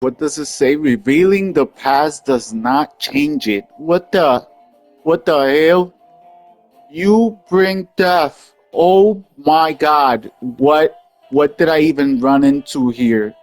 What does it say? Revealing the past does not change it. What the hell? You bring death. Oh my god. What did I even run into here?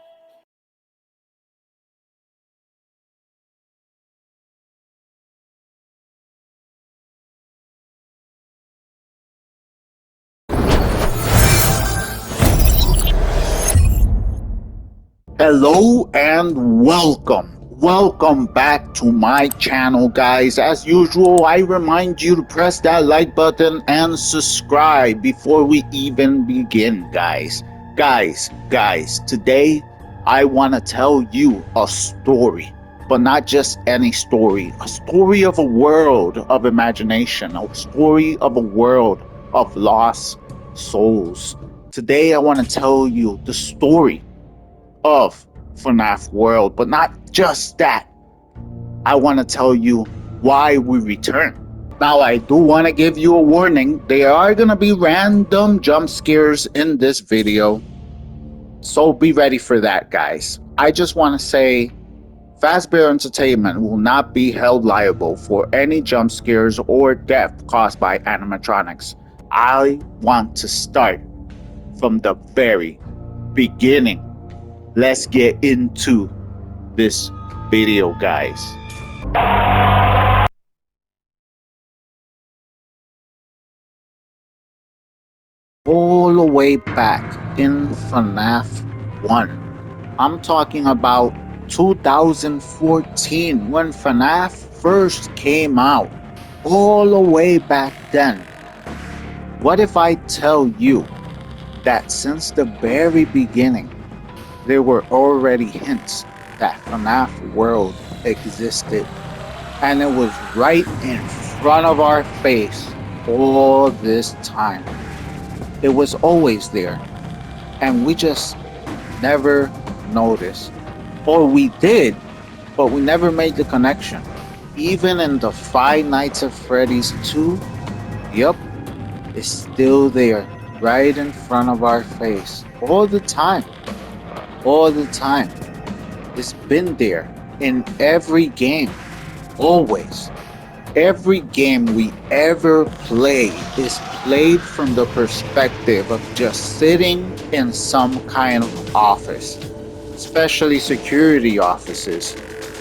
Hello and welcome. Welcome back to my channel, guys. As usual, I remind you to press that like button and subscribe before we even begin, guys. Guys, today I want to tell you a story, but not just any story. A story of a world of imagination, a story of a world of lost souls. Today I want to tell you the story of FNAF World, but not just that. I want to tell you why we return. Now, I do want to give you a warning. There are going to be random jump scares in this video, so be ready for that, guys. I just want to say Fazbear Entertainment will not be held liable for any jump scares or death caused by animatronics. I want to start from the very beginning. Let's get into this video, guys. All the way back in FNAF 1. I'm talking about 2014 when FNAF first came out. All the way back then. What if I tell you that since the very beginning, there were already hints that FNAF World existed, and it was right in front of our face all this time. It was always there, and we just never noticed. Or we did, but we never made the connection. Even in the Five Nights at Freddy's 2, yep, it's still there, right in front of our face, all the time. All the time. It's been there in every game, always. Every game we ever play is played from the perspective of just sitting in some kind of office, especially security offices.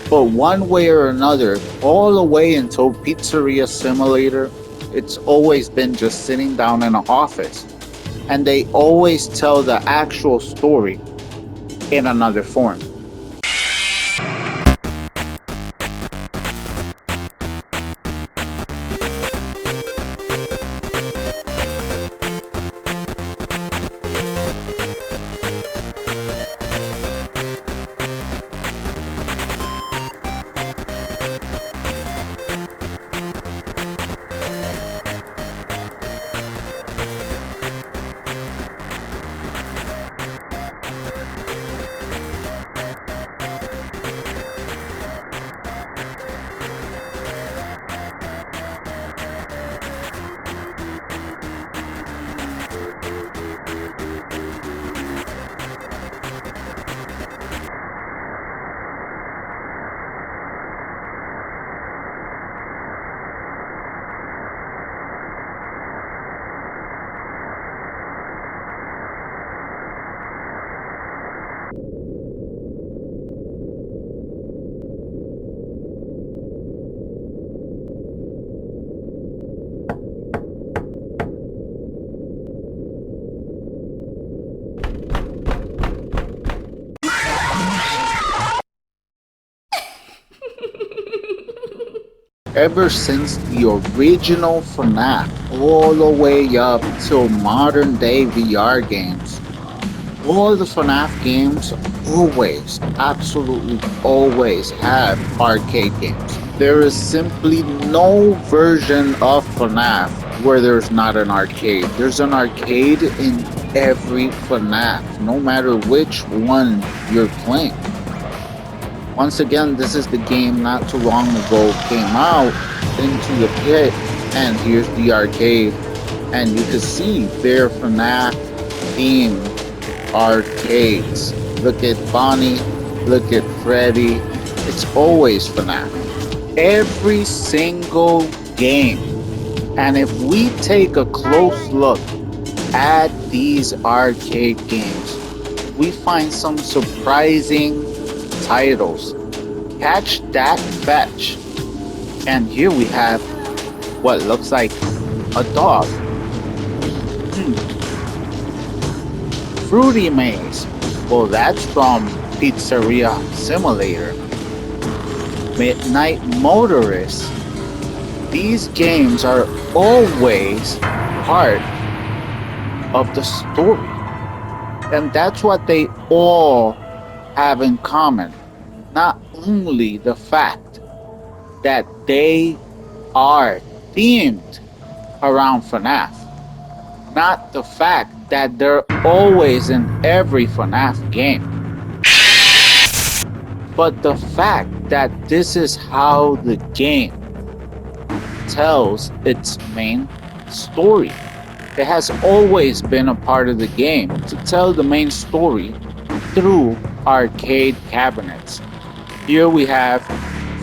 But one way or another, all the way until Pizzeria Simulator, it's always been just sitting down in an office. And they always tell the actual story in another form. Ever since the original FNAF all the way up till modern day VR games, all the FNAF games always, absolutely always have arcade games. There is simply no version of FNAF where there's not an arcade. There's an arcade in every FNAF, no matter which one you're playing. Once again, this is the game not too long ago came out into the pit, and here's the arcade, and you can see their FNAF themed arcades. Look at Bonnie look at Freddy. It's always FNAF. Every single game. And if we take a close look at these arcade games, we find some surprising titles. Catch that fetch. And here we have what looks like a dog. Fruity Maze. Well, that's from Pizzeria Simulator. Midnight Motorist. These games are always part of the story. And that's what they all have in common. Not only the fact that they are themed around FNAF, not the fact that they're always in every FNAF game, but the fact that this is how the game tells its main story. It has always been a part of the game to tell the main story through arcade cabinets. Here we have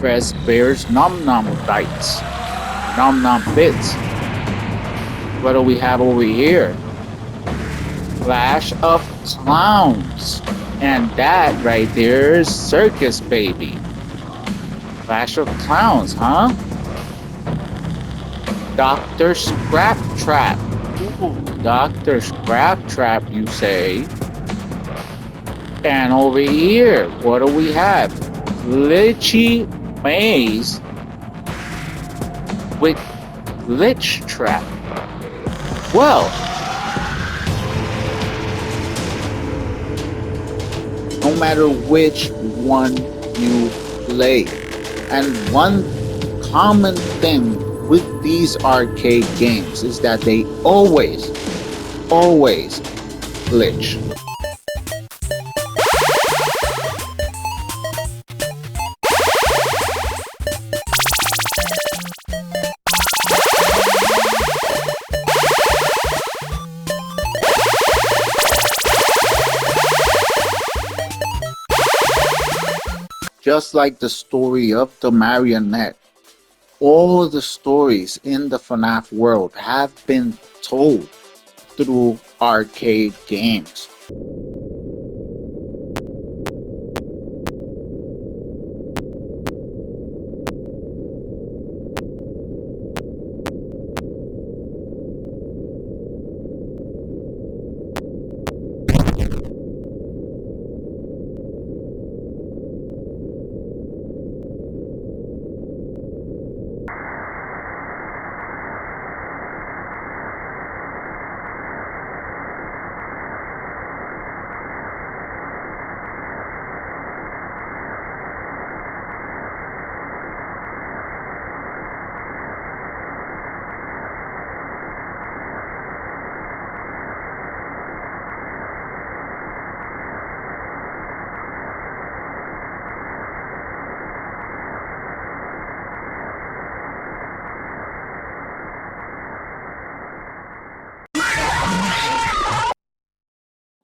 Fazbear's Num Num Bites, Num Num Bits. What do we have over here? Clash of Clowns. And that right there is Circus Baby. Clash of Clowns, huh? Dr. Scrap Trap. Ooh, Dr. Scrap Trap, you say? And over here, what do we have? Glitchy Maze with Glitch Trap. Well, no matter which one you play, and one common thing with these arcade games is that they always glitch. Just like the story of the marionette, all the stories in the FNAF world have been told through arcade games.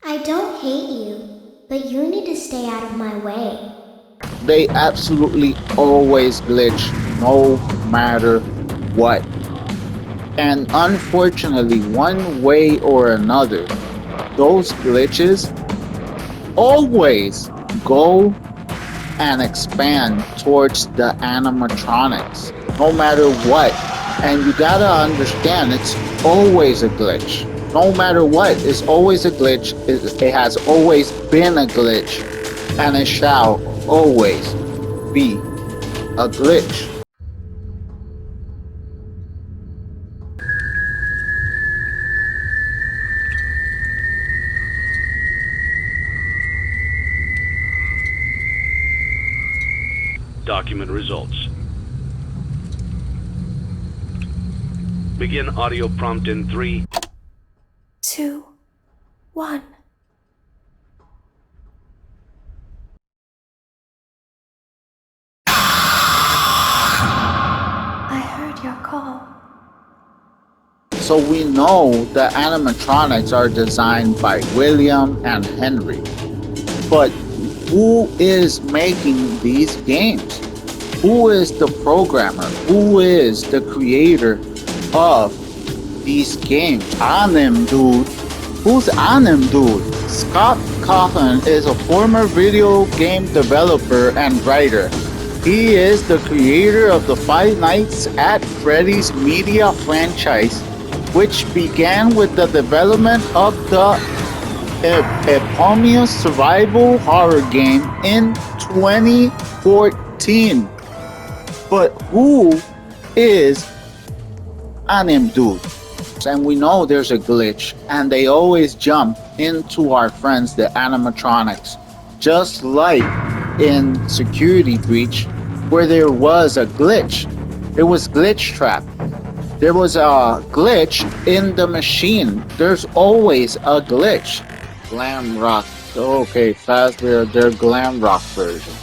I don't hate you, but you need to stay out of my way. They absolutely always glitch no matter what. And unfortunately, one way or another, those glitches always go and expand towards the animatronics, no matter what. And you gotta understand, it's always a glitch. No matter what, it's always a glitch. It has always been a glitch, and it shall always be a glitch. Document results. Begin audio prompt in 3, 2, 1. I heard your call. So we know the animatronics are designed by William and Henry. But who is making these games? Who is the programmer? Who is the creator of these games? Anim dude. Who's Anim dude? Scott Cawthon is a former video game developer and writer. He is the creator of the Five Nights at Freddy's media franchise, which began with the development of the eponymous survival horror game in 2014. But who is Anim dude? And we know there's a glitch, and they always jump into our friends, the animatronics, just like in Security Breach, where there was a glitch. It was glitch trap. There was a glitch in the machine. There's always a glitch. Glam rock. Okay, Fazbear, their glam rock version.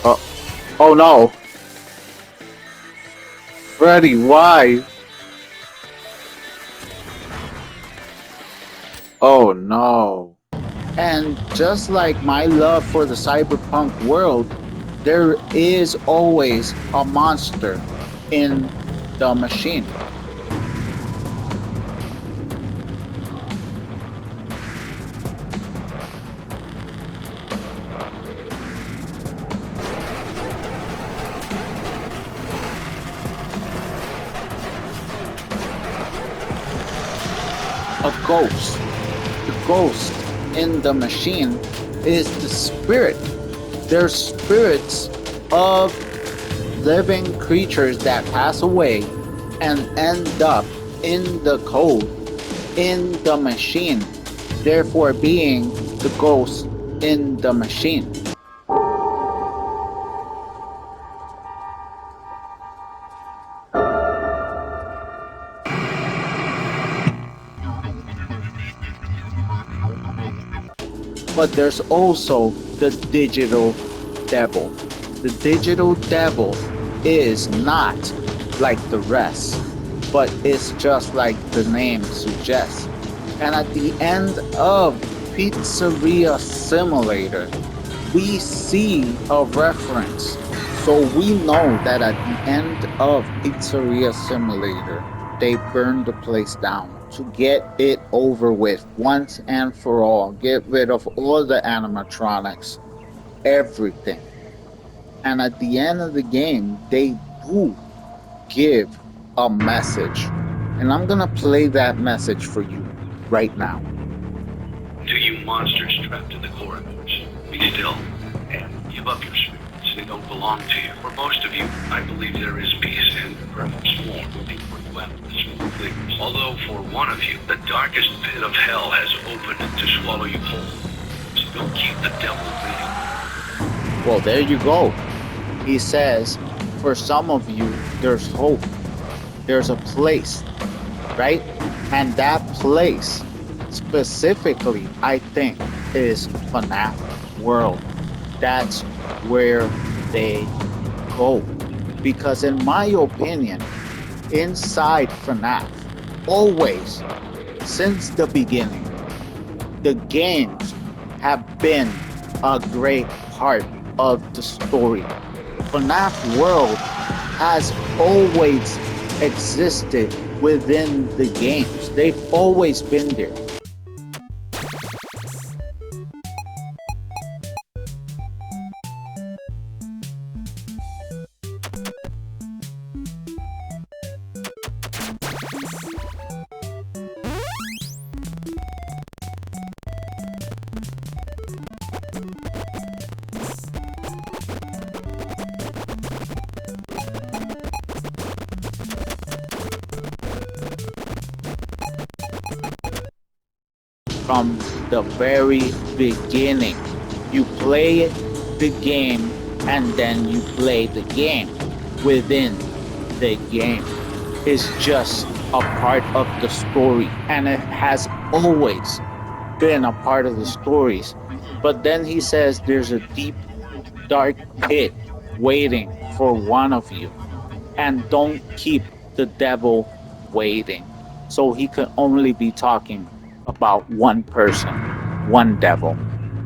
Oh, oh no. Freddy, why? Oh no. And just like my love for the cyberpunk world, there is always a monster in the machine. A ghost. The ghost in the machine is the spirit. They're spirits of living creatures that pass away and end up in the code in the machine, therefore being the ghost in the machine. But there's also the digital devil. The digital devil is not like the rest, but it's just like the name suggests. And at the end of Pizzeria Simulator, we see a reference. So we know that at the end of Pizzeria Simulator, they burned the place down to get it over with once and for all. Get rid of all the animatronics, everything. And at the end of the game, they do give a message. And I'm gonna play that message for you right now. To you monsters trapped in the corridors, be still and give up your spirits. They don't belong to you. For most of you, I believe there is peace and perhaps more waiting for you after this whole thing. Although for one of you, the darkest pit of hell has opened to swallow you whole. So don't keep the devil waiting. Well, there you go. He says, for some of you, there's hope. There's a place, right? And that place, specifically, I think, is FNAF World. That's where they go. Because in my opinion, inside FNAF, always, since the beginning, the games have been a great part of the story. FNAF World has always existed within the games. They've always been there. From the very beginning. You play the game and then you play the game within the game. It's just a part of the story and it has always been a part of the stories. But then he says there's a deep, dark pit waiting for one of you. And don't keep the devil waiting. So he could only be talking about one person. one devil.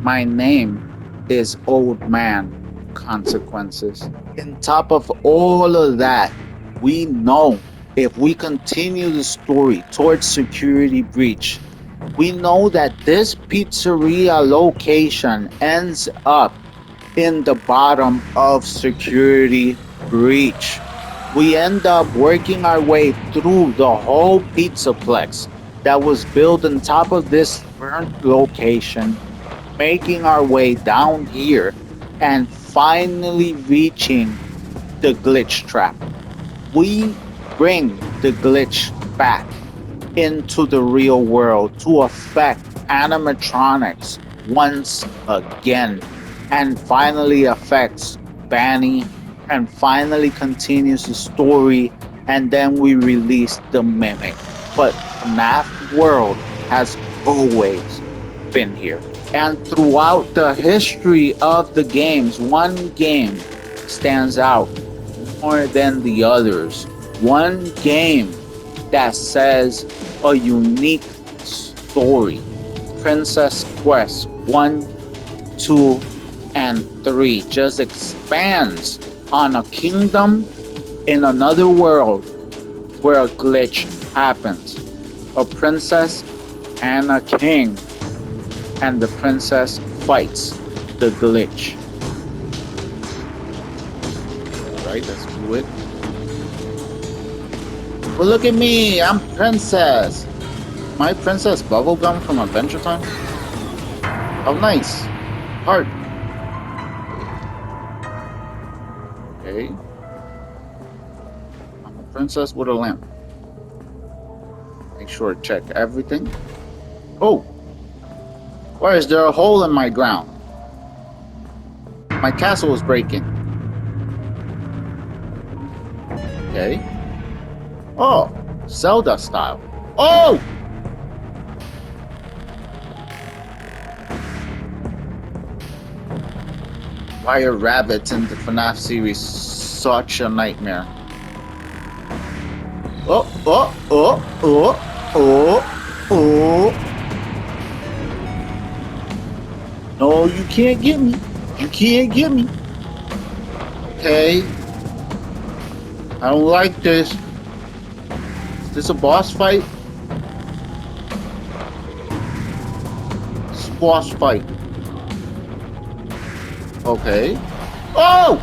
My name is Old Man Consequences. On top of all of that, we know if we continue the story towards security breach, we know that this pizzeria location ends up in the bottom of security breach. We end up working our way through the whole pizzaplex that was built on top of this burnt location, making our way down here and finally reaching the glitch trap. We bring the glitch back into the real world to affect animatronics once again, and finally affects Banny, and finally continues the story, and then we release the mimic. But FNAF World has always been here. And throughout the history of the games, one game stands out more than the others. One game that says a unique story. Princess Quest 1, 2, and 3 just expands on a kingdom in another world where a glitch happens. A princess and a king, and the princess fights the glitch. Alright, let's do it. Well, look at me, I'm princess. My princess Bubblegum from Adventure Time? Oh, nice. Heart. Okay. I'm a princess with a lamp. Make sure to check everything. Oh! Why is there a hole in my ground? My castle is breaking. Okay. Oh! Zelda style. Oh! Why are rabbits in the FNAF series such a nightmare? Oh, oh, oh, oh, oh, oh. No, you can't get me. You can't get me. Okay. I don't like this. Is this a boss fight? It's a boss fight. Okay. Oh!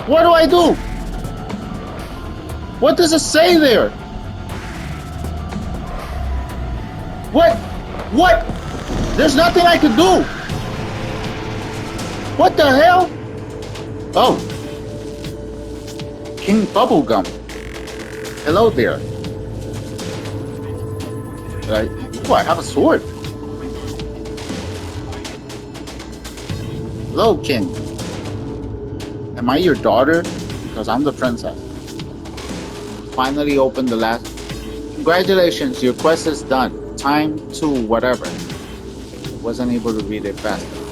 What do I do? What does it say there? What? What? There's nothing I can do. What the hell? Oh. King Bubblegum. Hello there. Oh, I have a sword. Hello, King. Am I your daughter? Because I'm the princess. Finally opened the last. Congratulations, your quest is done. Time to whatever. Wasn't able to read it fast enough.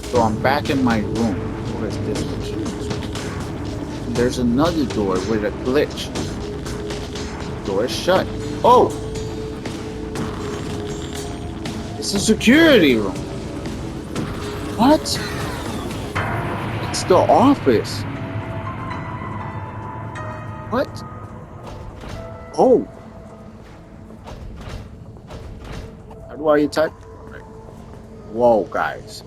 So I'm back in my room. Where is this? There's another door with a glitch. Door is shut. Oh! It's a security room. What? It's the office. What? Oh. How do I attack? Whoa, guys.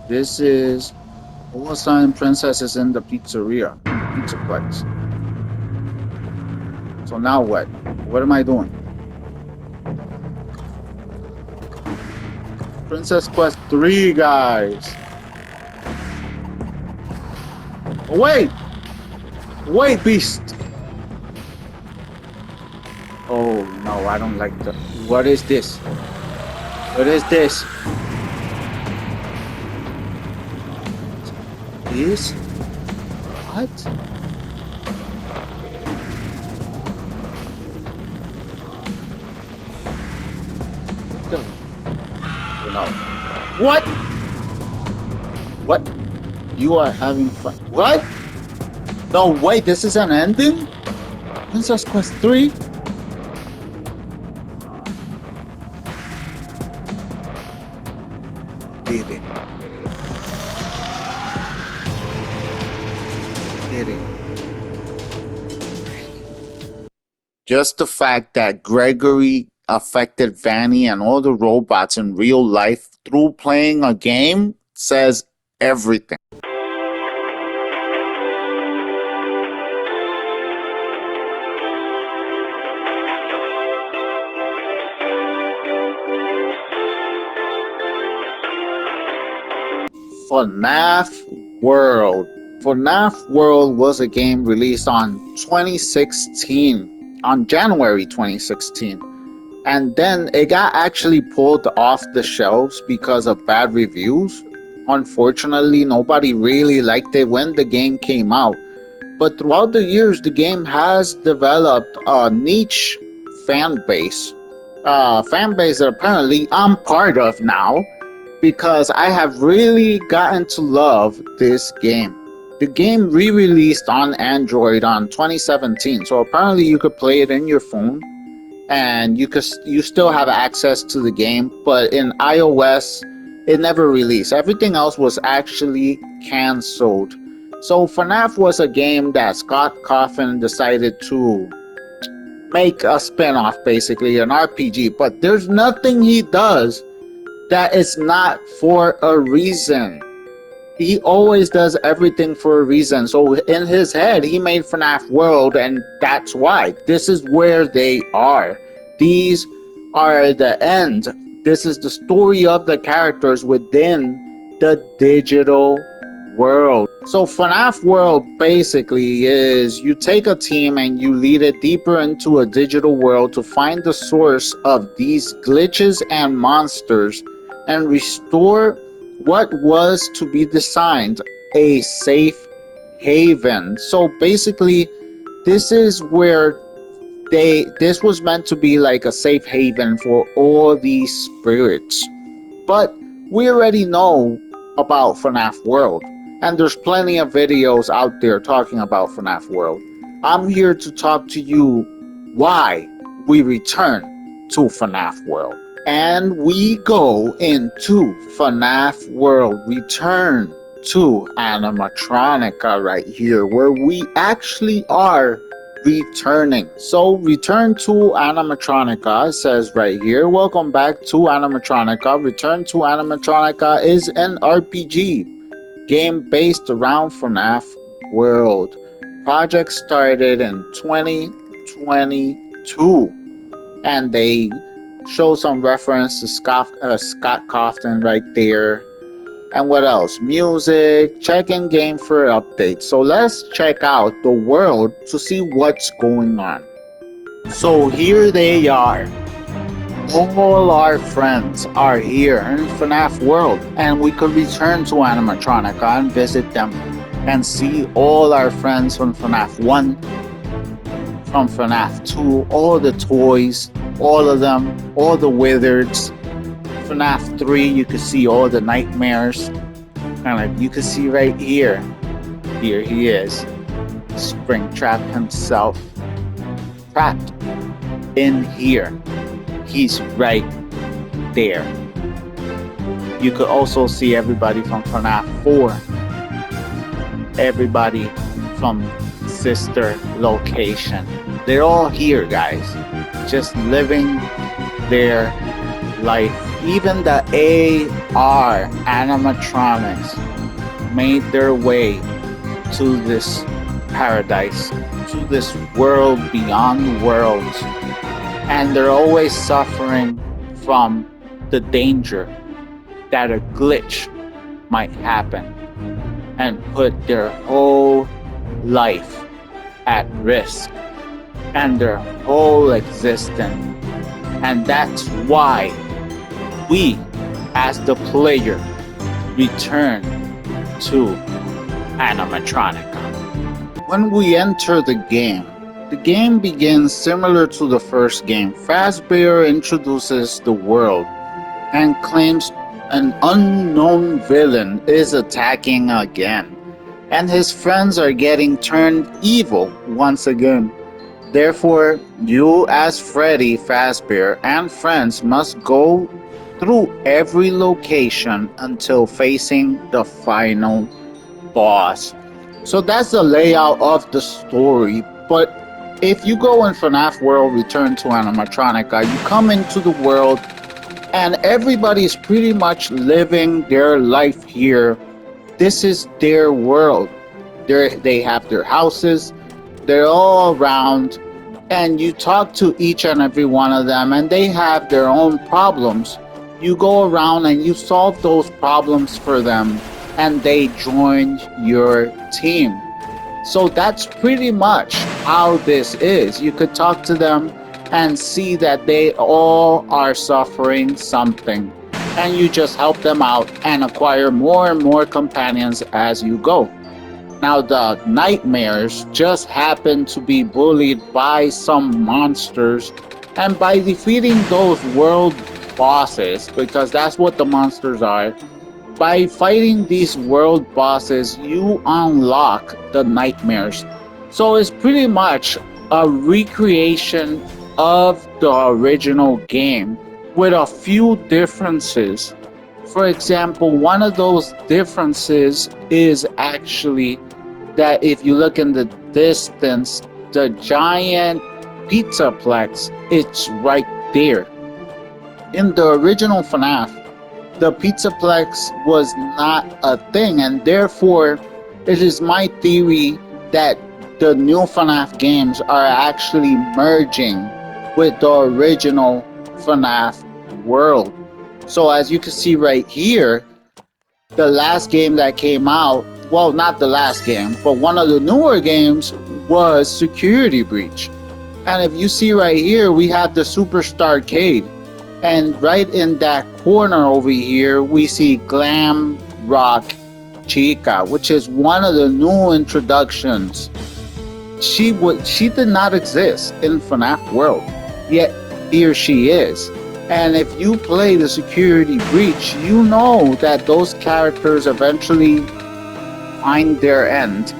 This is Old-time princesses in the pizzeria. Pizzaplex. So now what? What am I doing? Princess Quest 3, guys. Oh, wait! Wait, beast! Oh no, I don't like that. What is this? What is this? This? What? No. What? What? You are having fun. What? No, wait, this is an ending? Princess Quest 3? did it. Did it. Just the fact that Gregory affected Vanny and all the robots in real life through playing a game says everything. FNAF World. FNAF World was a game released on 2016, on January 2016. And then it got actually pulled off the shelves because of bad reviews. Unfortunately, nobody really liked it when the game came out. But throughout the years, the game has developed a niche fan base. Fan base that apparently I'm part of now because I have really gotten to love this game. The game re-released on Android on 2017, so apparently you could play it in your phone and you still have access to the game, but in iOS it never released. Everything else was actually cancelled. So FNAF was a game that Scott Cawthon decided to make a spin-off, basically an RPG, but there's nothing he does that is not for a reason. He always does everything for a reason. So in his head, he made FNAF World, and that's why. This is where they are. These are the end. This is the story of the characters within the digital world. So FNAF World basically is you take a team and you lead it deeper into a digital world to find the source of these glitches and monsters and restore what was to be designed a safe haven. So basically this is where this was meant to be like a safe haven for all these spirits. But we already know about FNAF World, and there's plenty of videos out there talking about FNAF World. I'm here to talk to you why we return to FNAF World. And we go into FNAF World, return to Animatronica right here, where we actually are returning. So return to Animatronica says right here, welcome back to Animatronica. Return to Animatronica is an RPG game based around FNAF World. Project started in 2022, and they show some reference to Scott Cawthon right there. And what else? Music, check in game for updates. So let's check out the world to see what's going on. So here they are. All our friends are here in FNAF World, and we could return to Animatronica and visit them and see all our friends from FNAF 1, from FNAF 2, all the toys, all of them, all the wizards. FNAF 3, you can see all the nightmares. And like you can see right here, here he is, Springtrap himself, trapped in here. He's right there. You could also see everybody from FNAF 4, everybody from Sister Location. They're all here, guys, just living their life. Even the AR animatronics made their way to this paradise, to this world beyond worlds, and they're always suffering from the danger that a glitch might happen and put their whole life at risk and their whole existence. And that's why we, as the player, return to Animatronica. When we enter the game begins similar to the first game. Fazbear introduces the world and claims an unknown villain is attacking again, and his friends are getting turned evil once again. Therefore, you as Freddy Fazbear and friends must go through every location until facing the final boss. So that's the layout of the story. But if you go in FNAF World Return to Animatronica, you come into the world and everybody's pretty much living their life here. This is their world. They have their houses, they're all around, and you talk to each and every one of them, and they have their own problems. You go around and you solve those problems for them, and they join your team. So that's pretty much how this is. You could talk to them and see that they all are suffering something. And you just help them out and acquire more and more companions as you go. Now, the nightmares just happen to be bullied by some monsters, and by defeating those world bosses, because that's what the monsters are, by fighting these world bosses, you unlock the nightmares. So it's pretty much a recreation of the original game with a few differences. For example, one of those differences is actually that if you look in the distance, the giant pizzaplex, it's right there. In the original FNAF, the pizzaplex was not a thing, and therefore it is my theory that the new FNAF games are actually merging with the original FNAF world. So as you can see right here, the last game that came out, well, not the last game, but one of the newer games was Security Breach. And if you see right here, we have the Superstar Arcade. And right in that corner over here, we see Glam Rock Chica, which is one of the new introductions. She did not exist in FNAF World, yet here she is. And if you play the Security Breach, you know that those characters eventually find their end.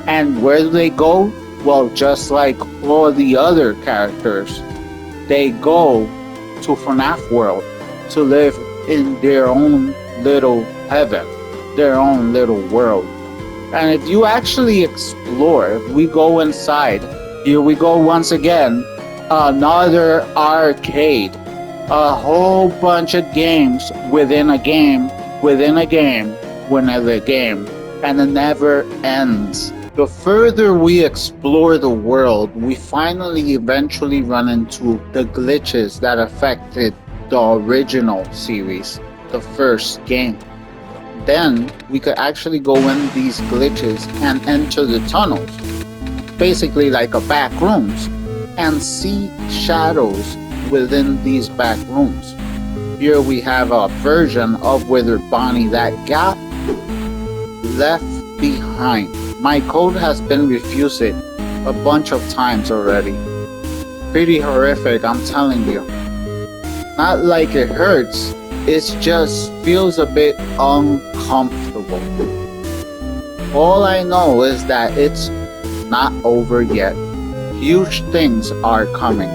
And where do they go? Well, just like all the other characters, they go to FNAF World to live in their own little heaven, their own little world. And if you actually explore, if we go inside, here we go once again, another arcade, a whole bunch of games within a game, within a game, within a game, and it never ends. The further we explore the world, we finally eventually run into the glitches that affected the original series, the first game. Then we could actually go in these glitches and enter the tunnels, basically like a back rooms, and see shadows within these back rooms. Here we have a version of Withered Bonnie that got left behind. My code has been refused a bunch of times already. Pretty horrific, I'm telling you. Not like it hurts, it just feels a bit uncomfortable. All I know is that it's not over yet. Huge things are coming.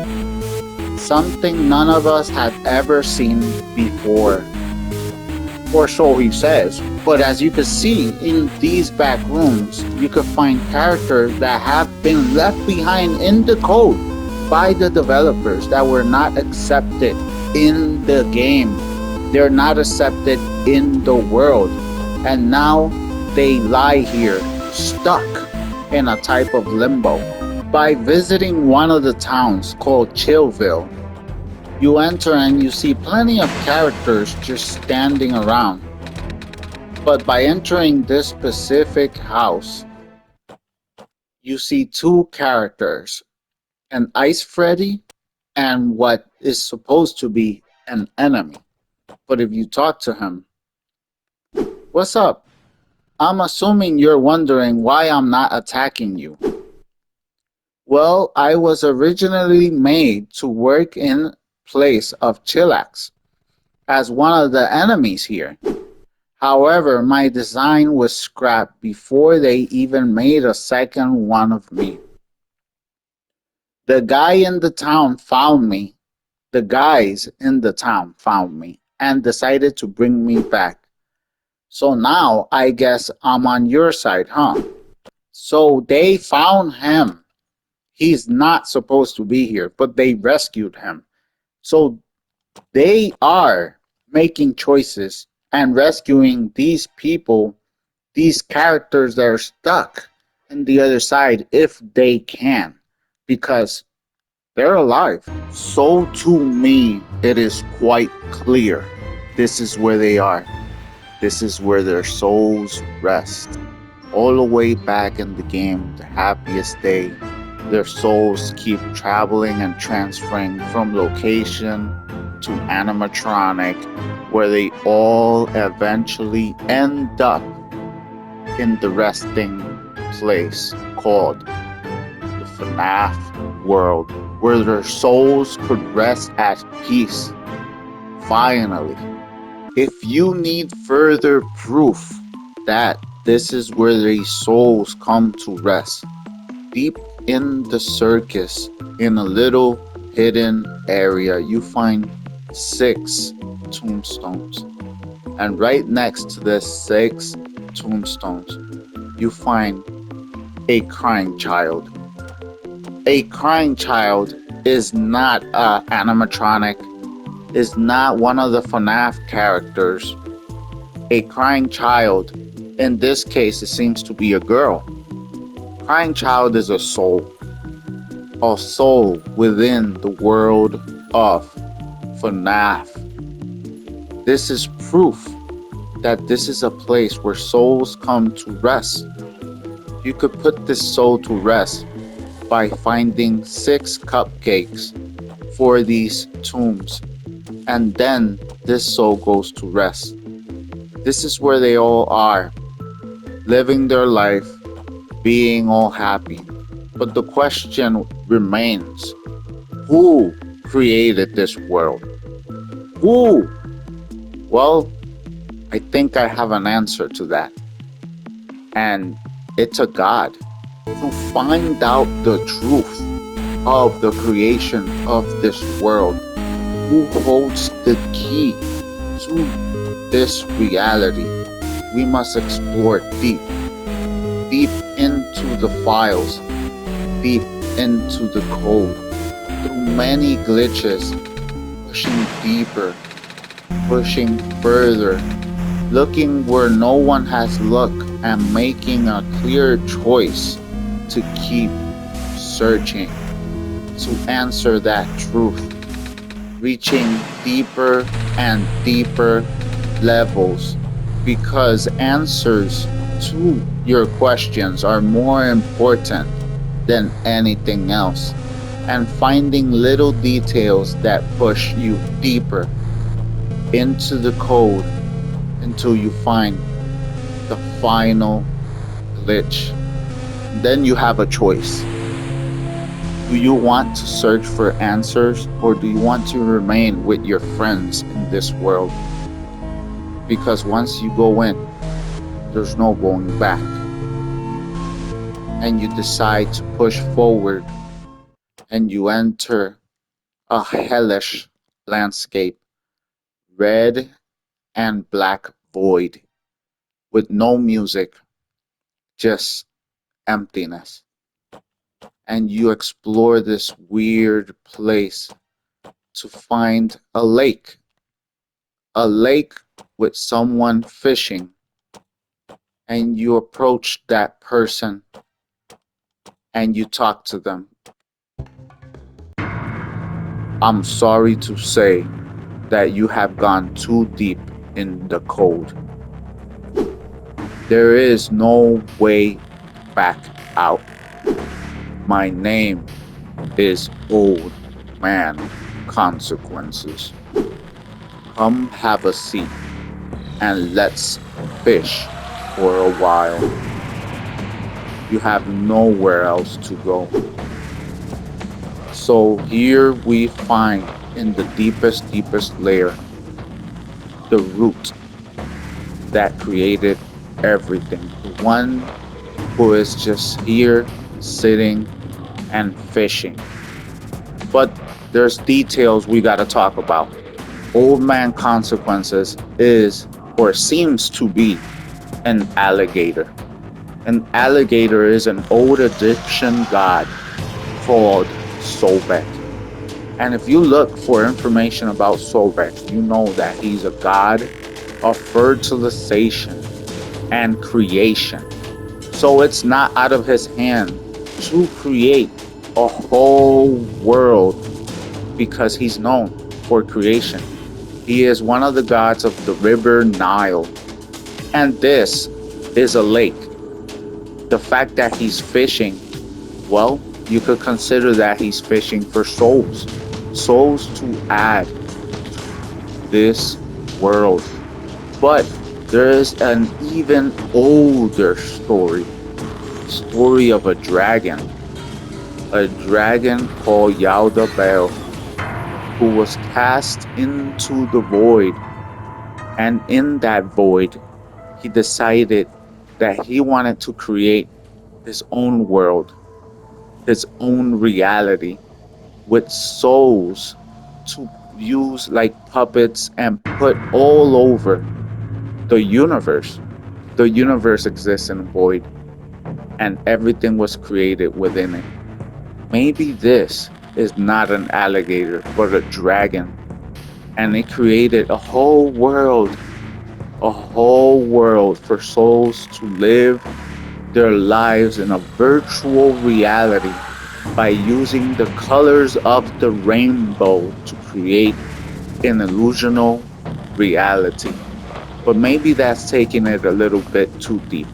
Something none of us had ever seen before. Or so he says. But as you can see in these back rooms, you can find characters that have been left behind in the code by the developers that were not accepted in the game. They're not accepted in the world. And now they lie here, stuck in a type of limbo. By visiting one of the towns called Chillville, you enter and you see plenty of characters just standing around. But by entering this specific house, you see two characters, an Ice Freddy and what is supposed to be an enemy. But if you talk to him, what's up? I'm assuming you're wondering why I'm not attacking you. Well, I was originally made to work in place of Chillax as one of the enemies here. However, my design was scrapped before they even made a second one of me. The guy in the town found me. The guys in the town found me. and decided to bring me back. So now I guess I'm on your side, huh? So they found him. He's not supposed to be here, but they rescued him. So they are making choices and rescuing these people, these characters that are stuck in the other side if they can, because they're alive. So to me, it is quite clear. This is where they are. This is where their souls rest. All the way back in the game, the happiest day, their souls keep traveling and transferring from location to animatronic, where they all eventually end up in the resting place called the FNAF World, where their souls could rest at peace. Finally, if you need further proof that this is where these souls come to rest, deep in the circus, in a little hidden area, you find 6 tombstones. And right next to the 6 tombstones, you find a crying child. A crying child is not a animatronic, is not one of the FNAF characters. A crying child, in this case, it seems to be a girl. Crying child is a soul within the world of FNAF. This is proof that this is a place where souls come to rest. You could put this soul to rest by finding 6 cupcakes for these tombs, and then this soul goes to rest. This is where they all are, living their life, being all happy. But the question remains, who created this world? Who? Well, I think I have an answer to that. And it's a God. To find out the truth of the creation of this world, who holds the key to this reality, we must explore deep, deep into the files, deep into the code, through many glitches, pushing deeper, pushing further, looking where no one has looked, and making a clear choice to keep searching, to answer that truth, reaching deeper and deeper levels, because answers to your questions are more important than anything else, and finding little details that push you deeper into the code until you find the final glitch. Then you have a choice. Do you want to search for answers, or do you want to remain with your friends in this world? Because once you go in, there's no going back. And you decide to push forward, and you enter a hellish landscape, red and black void, with no music, just emptiness. And you explore this weird place to find a lake with someone fishing, and you approach that person and you talk to them. I'm sorry to say that you have gone too deep in the code. There is no way back out. My name is Old Man Consequences. Come have a seat and let's fish for a while. You have nowhere else to go. So here we find in the deepest layer the root that created everything. The one who is just here sitting and fishing. But there's details we gotta talk about. Old Man Consequences is, or seems to be, an alligator. An alligator is an old Egyptian god called Sobek. And if you look for information about Sobek, you know that he's a god of fertilization and creation. So it's not out of his hand to create a whole world because he's known for creation. He is one of the gods of the river Nile. And this is a lake. The fact that he's fishing, well, you could consider that he's fishing for souls. Souls to add this world. But there is an even older story of a dragon called Yaudabel, who was cast into the void. And in that void, he decided that he wanted to create his own world, his own reality, with souls to use like puppets and put all over the universe. The universe exists in void, and everything was created within it. Maybe this is not an alligator, but a dragon, and it created a whole world for souls to live their lives in a virtual reality by using the colors of the rainbow to create an illusional reality. But maybe that's taking it a little bit too deep.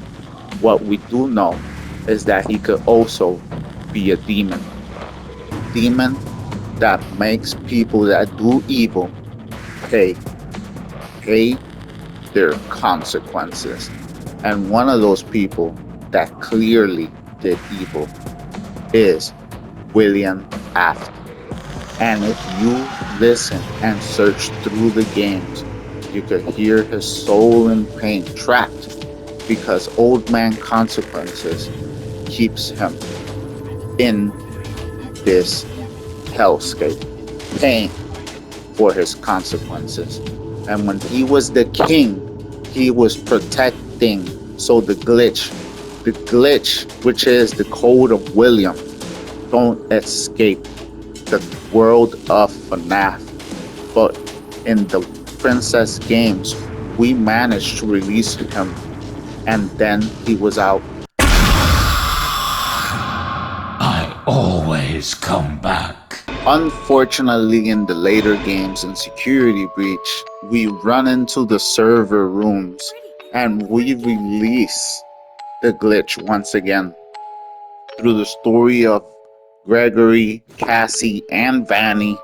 What we do know is that he could also be a demon. Demon that makes people that do evil pay pay their consequences. And one of those people that clearly did evil is William Afton. And if you listen and search through the games, you could hear his soul in pain, trapped because Old Man Consequences keeps him in this hellscape, paying for his consequences. And when he was the king, he was protecting. So the glitch, which is the code of William, don't escape the world of FNAF. But in the Princess games, we managed to release him, and then he was out. I always come back. Unfortunately, in the later games in Security Breach, we run into the server rooms and we release the glitch once again through the story of Gregory, Cassie, and Vanny.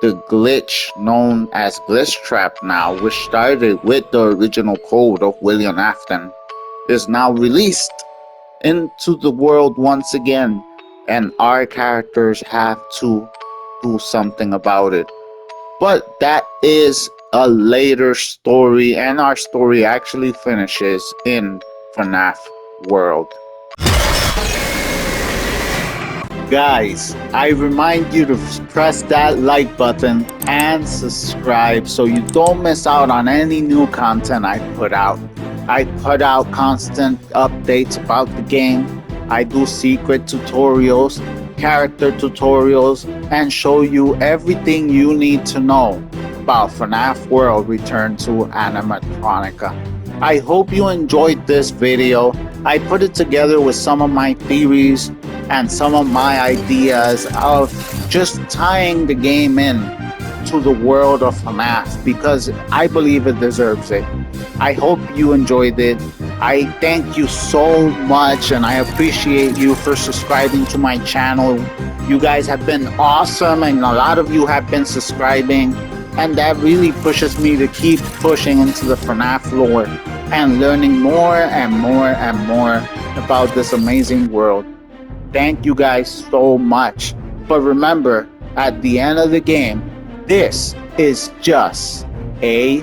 The glitch, known as Glitch Trap now, which started with the original code of William Afton, is now released into the world once again, and our characters have to do something about it. But that is a later story, and our story actually finishes in FNAF World. Guys, I remind you to press that like button and subscribe so you don't miss out on any new content I put out. I put out constant updates about the game. I do secret tutorials, character tutorials, and show you everything you need to know about FNAF World Return to Animatronica. I hope you enjoyed this video. I put it together with some of my theories and some of my ideas of just tying the game in to the world of FNAF because I believe it deserves it. I hope you enjoyed it. I thank you so much and I appreciate you for subscribing to my channel. You guys have been awesome and a lot of you have been subscribing, and that really pushes me to keep pushing into the FNAF lore and learning more and more and more about this amazing world. Thank you guys so much. But remember, at the end of the game, this is just a